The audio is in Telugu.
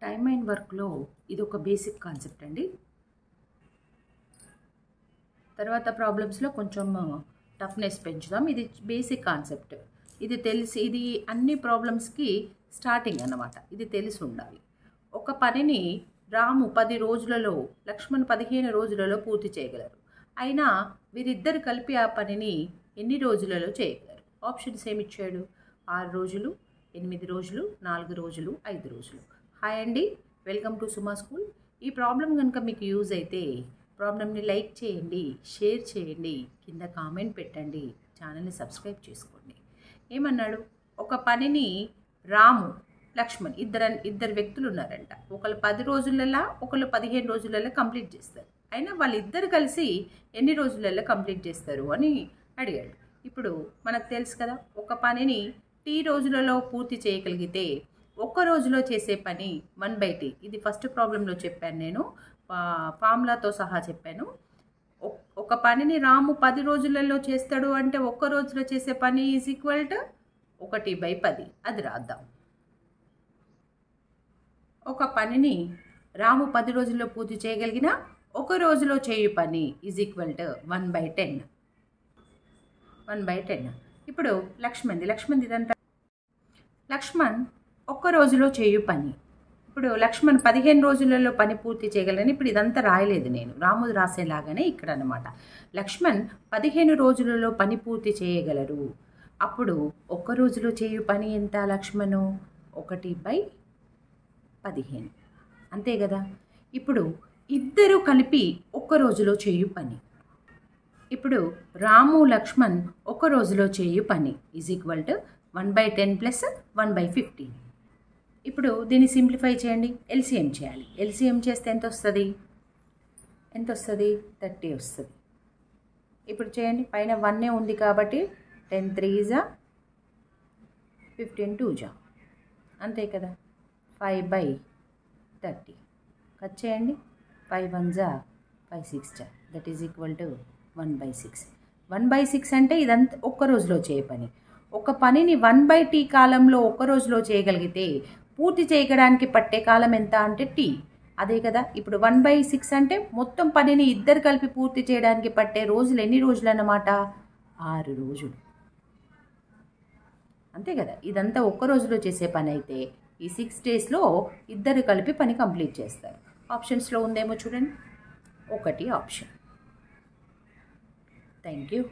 టైమ్ అండ్ వర్క్లో ఇది ఒక బేసిక్ కాన్సెప్ట్ అండి. తర్వాత ప్రాబ్లమ్స్లో కొంచెం టఫ్నెస్ పెంచుదాం. ఇది బేసిక్ కాన్సెప్ట్. ఇది తెలిసి ఇది అన్ని ప్రాబ్లమ్స్కి స్టార్టింగ్ అన్నమాట. ఇది తెలిసి ఉండాలి. ఒక పనిని రాము 10 రోజులలో, లక్ష్మణ్ 15 రోజులలో పూర్తి చేయగలరు. అయినా వీరిద్దరు కలిపి ఆ పనిని ఎన్ని రోజులలో చేయగలరు? ఆప్షన్స్ ఏమి ఇచ్చాడు? 6 రోజులు, 8 రోజులు, 4 రోజులు, 5 రోజులు. హాయ్ అండి, వెల్కమ్ టు సుమా స్కూల్. ఈ ప్రాబ్లం కనుక మీకు యూజ్ అయితే ప్రాబ్లమ్ని లైక్ చేయండి, షేర్ చేయండి, కింద కామెంట్ పెట్టండి, ఛానల్ని సబ్స్క్రైబ్ చేసుకోండి. ఏమన్నాడు? ఒక పనిని రాము, లక్ష్మణ్ ఇద్దరు వ్యక్తులు ఉన్నారంట. ఒకళ్ళు 10 రోజులలో, ఒకళ్ళు 15 రోజులలో కంప్లీట్ చేస్తారు. అయినా వాళ్ళిద్దరు కలిసి ఎన్ని రోజులలో కంప్లీట్ చేస్తారు అని అడిగాడు. ఇప్పుడు మనకు తెలుసు కదా, ఒక పనిని T రోజులలో పూర్తి చేయగలిగితే ఒక్క రోజులో చేసే పని 1/T. ఇది ఫస్ట్ ప్రాబ్లంలో చెప్పాను, నేను ఫార్ములాతో సహా చెప్పాను. ఒక పనిని రాము 10 రోజులలో చేస్తాడు అంటే ఒక్క రోజులో చేసే పని ఈజ్ ఈక్వల్ టు 1/10. అది రాద్దాం. ఒక పనిని రాము 10 రోజుల్లో పూర్తి చేయగలిగిన ఒక రోజులో చేయు పని ఈజ్ ఈక్వల్ టు 1/10. 1/10. ఇప్పుడు లక్ష్మణ్ ఇదంతా లక్ష్మణ్ ఒక్క రోజులో చేయు పని. ఇప్పుడు లక్ష్మణ్ 15 రోజులలో పని పూర్తి చేయగలని. ఇప్పుడు ఇదంతా రాయలేదు నేను, రాముడు రాసేలాగానే ఇక్కడ అనమాట. లక్ష్మణ్ 15 రోజులలో పని పూర్తి చేయగలరు. అప్పుడు ఒక్క రోజులో చేయు పని ఎంత? లక్ష్మణ్ 1/15, అంతే కదా. ఇప్పుడు ఇద్దరు కలిపి ఒక్క రోజులో చేయు పని. ఇప్పుడు రాము, లక్ష్మణ్ ఒక రోజులో చేయు పని ఈజ్ ఈక్వల్ టు 1/10 ప్లస్ 1/15. ఇప్పుడు దీన్ని సింప్లిఫై చేయండి, ఎల్సిఎం చేయాలి. ఎల్సిఎం చేస్తే ఎంత వస్తుంది? 30 వస్తుంది. ఇప్పుడు చేయండి, పైన 1 ఉంది కాబట్టి 10 3 జా 15 2 జా, అంతే కదా. 5/30 కట్ చేయండి. 5 1 జా 5 6 జా, దట్ ఈజ్ ఈక్వల్ టు 1/6. 1/6 అంటే ఇదంతా ఒక్క రోజులో చేయ పని. ఒక పనిని 1/T కాలంలో ఒక్క రోజులో చేయగలిగితే పూర్తి చేయడానికి పట్టే కాలం ఎంత అంటే T, అదే కదా. ఇప్పుడు 1/6 అంటే మొత్తం పనిని ఇద్దరు కలిపి పూర్తి చేయడానికి పట్టే రోజులు ఎన్ని రోజులు అన్నమాట? 6 రోజులు, అంతే కదా. ఇదంతా ఒక్క రోజులో చేసే పని అయితే ఈ 6 డేస్లో ఇద్దరు కలిపి పని కంప్లీట్ చేస్తారు. ఆప్షన్స్లో ఉందేమో చూడండి, 1 ఆప్షన్. Thank you.